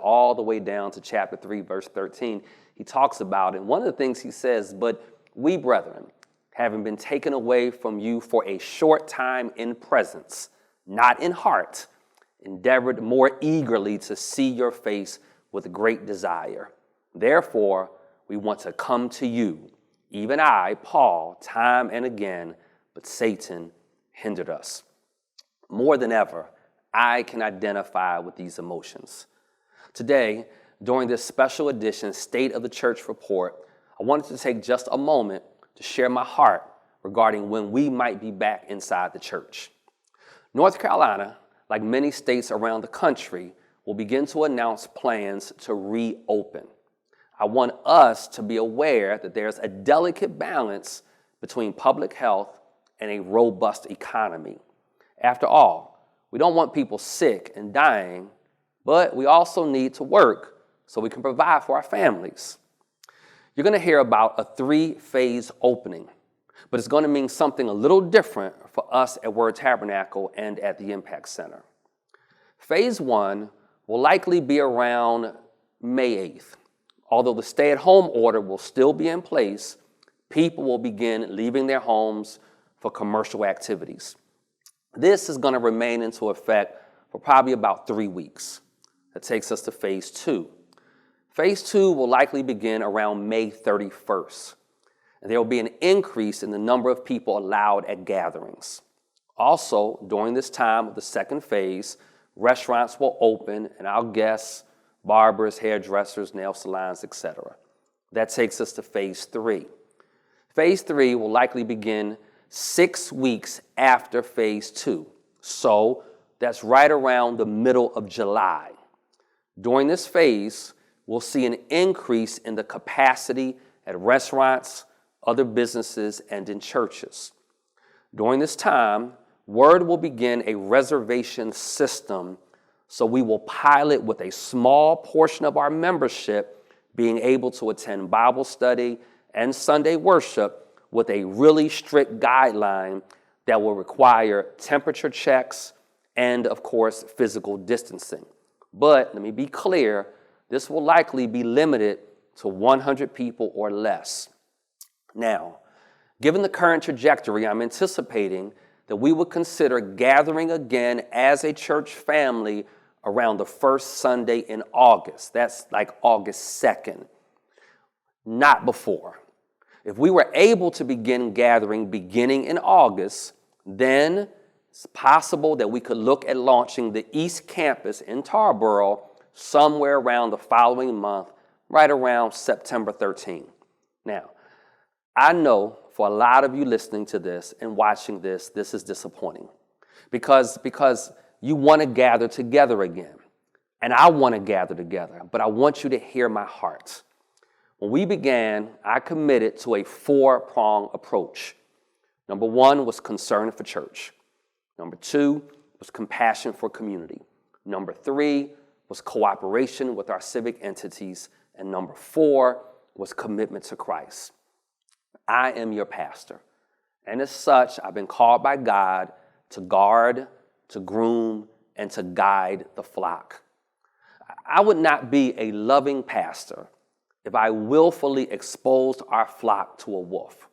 all the way down to chapter 3, verse 13, he talks about it. And one of the things he says, but we, brethren, having been taken away from you for a short time in presence, not in heart, endeavored more eagerly to see your face with great desire. Therefore, we want to come to you, even I, Paul, time and again, but Satan hindered us. More than ever, I can identify with these emotions. Today, during this special edition State of the Church report, I wanted to take just a moment to share my heart regarding when we might be back inside the church. North Carolina, like many states around the country, will begin to announce plans to reopen. I want us to be aware that there's a delicate balance between public health and a robust economy. After all, we don't want people sick and dying, but we also need to work so we can provide for our families. You're going to hear about a 3-phase opening, but it's going to mean something a little different for us at Word Tabernacle and at the Impact Center. Phase 1 will likely be around May 8th. Although the stay-at-home order will still be in place, people will begin leaving their homes for commercial activities. This is going to remain into effect for probably about 3 weeks. That takes us to phase 2. Phase 2 will likely begin around May 31st. And there will be an increase in the number of people allowed at gatherings. Also, during this time of the second phase, restaurants will open, and our guests, barbers, hairdressers, nail salons, etc. That takes us to phase 3. Phase 3 will likely begin 6 weeks after phase 2. So that's right around the middle of July. During this phase, we'll see an increase in the capacity at restaurants, other businesses, and in churches. During this time, Word will begin a reservation system, so we will pilot with a small portion of our membership being able to attend Bible study and Sunday worship with a really strict guideline that will require temperature checks and, of course, physical distancing. But let me be clear, this will likely be limited to 100 people or less. Now, given the current trajectory, I'm anticipating that we would consider gathering again as a church family around the first Sunday in August. That's like August 2nd, not before. If we were able to begin gathering beginning in August, then it's possible that we could look at launching the East Campus in Tarboro somewhere around the following month, right around September 13th. Now, I know for a lot of you listening to this and watching this, this is disappointing because you want to gather together again. And I want to gather together, but I want you to hear my heart. When we began, I committed to a 4-pronged approach. Number 1 was concern for church. Number 2 was compassion for community. Number 3 was cooperation with our civic entities. And number 4 was commitment to Christ. I am your pastor. And as such, I've been called by God to guard, to groom, and to guide the flock. I would not be a loving pastor if I willfully exposed our flock to a wolf.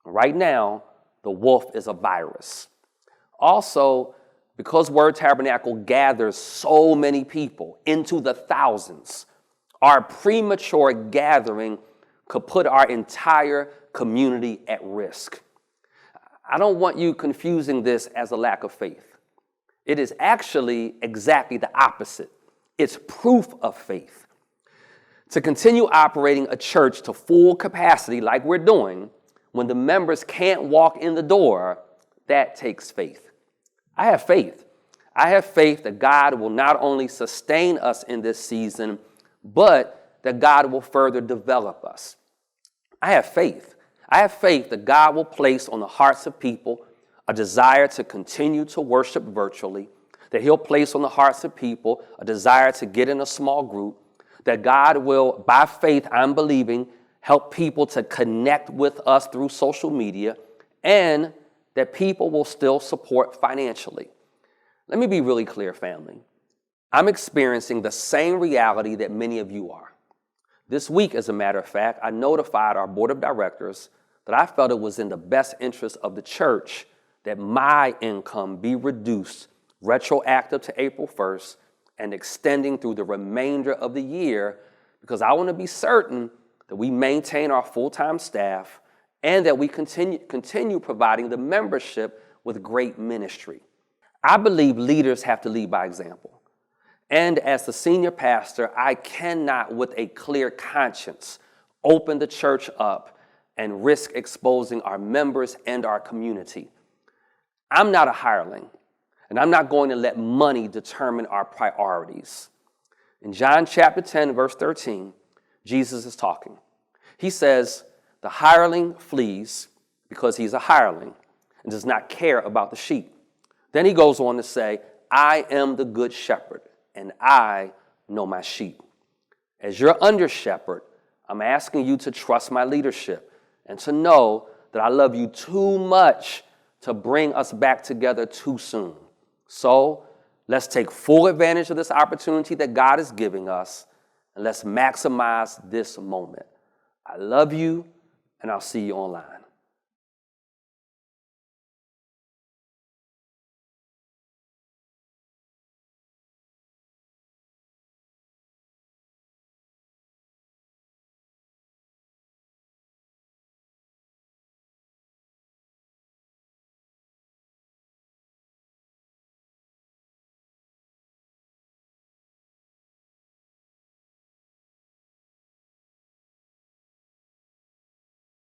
Right now, the wolf is a virus. Also, because Word Tabernacle gathers so many people into the thousands, our premature gathering could put our entire community at risk. I don't want you confusing this as a lack of faith. It is actually exactly the opposite. It's proof of faith. To continue operating a church to full capacity like we're doing, when the members can't walk in the door, that takes faith. I have faith. I have faith that God will not only sustain us in this season, but that God will further develop us. I have faith. I have faith that God will place on the hearts of people a desire to continue to worship virtually, that He'll place on the hearts of people a desire to get in a small group, that God will, by faith, I'm believing, help people to connect with us through social media, and that people will still support financially. Let me be really clear, family. I'm experiencing the same reality that many of you are. This week, as a matter of fact, I notified our board of directors that I felt it was in the best interest of the church that my income be reduced retroactive to April 1st and extending through the remainder of the year, because I want to be certain that we maintain our full-time staff and that we continue providing the membership with great ministry. I believe leaders have to lead by example. And as the senior pastor, I cannot, with a clear conscience, open the church up and risk exposing our members and our community. I'm not a hireling, and I'm not going to let money determine our priorities. In John chapter 10, verse 13, Jesus is talking. He says, the hireling flees because he's a hireling and does not care about the sheep. Then he goes on to say, I am the good shepherd, and I know my sheep. As your under shepherd, I'm asking you to trust my leadership and to know that I love you too much to bring us back together too soon. So let's take full advantage of this opportunity that God is giving us, and let's maximize this moment. I love you, and I'll see you online.